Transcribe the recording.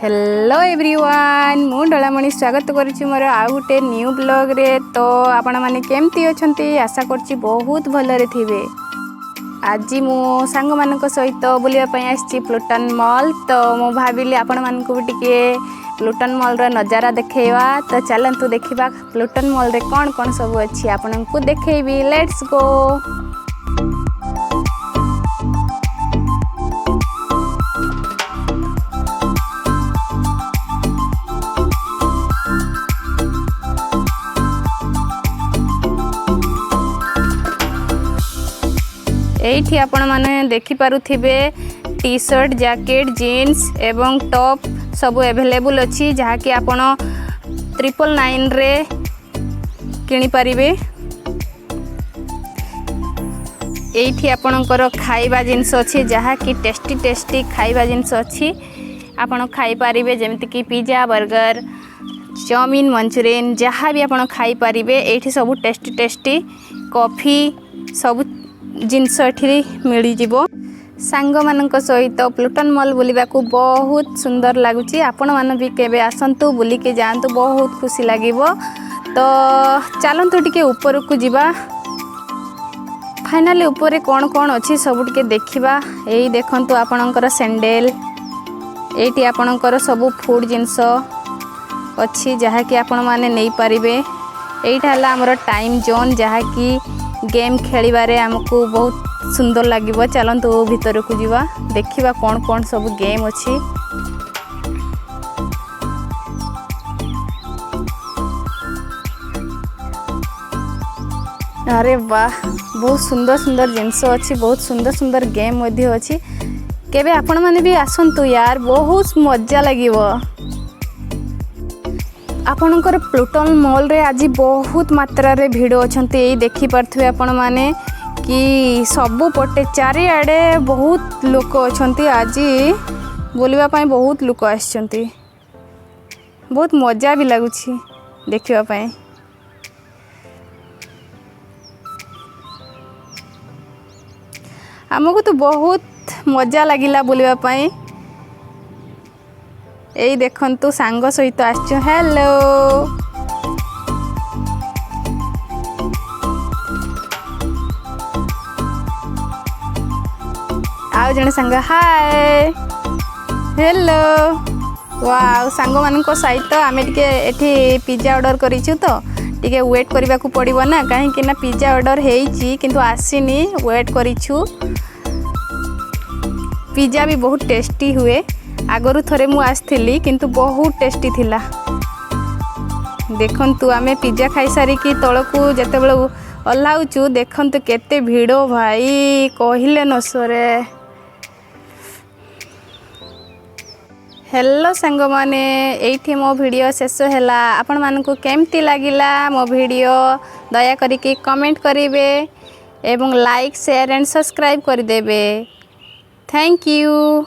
Hello everyone मु डलामणि स्वागत करुच्ची मोर आउ गोटे न्यू ब्लॉग रे। तो आपण माने केमती अछंती आशा करची बहुत भलरे थिबे। आज मु सांग मानक सहित बुलिया पई आछि प्लूटन मॉल। तो मु भाबिली आपण मानक भी टिके प्लूटन मॉल रो नजारा देखेवा। तो चलंतु देखिबा प्लूटन मॉल रे कोन कोन सब अछि आपण को देखेबी। Let's go. एठी आपण माने देखि पारुथिबे टी शर्ट जैकेट जीन्स एवं टॉप सब अवेलेबल अछि जहा कि आपण 999 रे किनि परिबे। एठी आपणकर खाइबा जिंस अछि जहा कि टेस्टी खाइबा जिंस अछि आपण खाइ परिबे जेमति कि पिज्जा बर्गर चाउमीन मंचूरियन जहा भी आपण खाइ परिबे। एठी सब टेस्टी कॉफी सब जिनस एठी मिली जिवो। सांग मानक सहित प्लूटन मॉल बुलिबा को बहुत सुंदर लागुची। आपण मान भी केबे आसंतु बुली के जानतु बहुत खुशी लागिवो। तो चलंतु टिके ऊपर को जिबा। फाइनली ऊपर कोन कोन अछि सब टिके देखिबा। एई देखंतु आपणकर सैंडल एठी आपणकर सब फूड जिंस अछि जहा कि आपण माने नै परिबे। एइठा हला हमर टाइम जोन जहा कि गेम खेलिबारे हमको बहुत सुंदर लागिबो। चलंतु भीतर को जीवा देखिबा कोन कोन सब गेम अछि। अरे वाह बहुत सुंदर जिंस अछि बहुत सुंदर गेम मध्ये अछि। केबे आपण माने भी आसंतु यार बहुत मजा लागिबो। आपणकर प्लूटन मॉल रे आज बहुत मात्रा रे भिड़ अछंती। एई देखि परथुवे आपण माने कि सबु पटे चारिआडे बहुत लोक अछंती। आज बोलिबा पई बहुत लोक आछंती। बहुत मजा भी लागुछि देखिबा पई। हमको तो बहुत मजा लागिला बोलिबा पई। एई देखंतु सांग सहित आछो। हेलो आउ जने सांग हाय हेलो। वाओ सांग मानको सहित आमे टिके एठी पिज्जा ऑर्डर करिछु। तो टिके वेट करबा को पड़िबो ना काहे कि ना पिज्जा ऑर्डर हेइची किंतु आसीनी वेट करिछु। पिज्जा भी बहुत टेस्टी हुए। आगरु थरे मु आस्थिली किंतु बहुत टेस्टी थिला। देखंतु आमे पिज्जा खाई सारी कि तळकु जते बेले अल्लाउचु देखंतु केते भिड़ो भाई कहिले न सरे। हेलो सांग माने एठी मो वीडियो शेष हैला। आपण मानकु केमती लागिला मो वीडियो दया करी कि कमेंट करिवे एवं लाइक शेयर एंड सब्सक्राइब कर देबे। Thank you.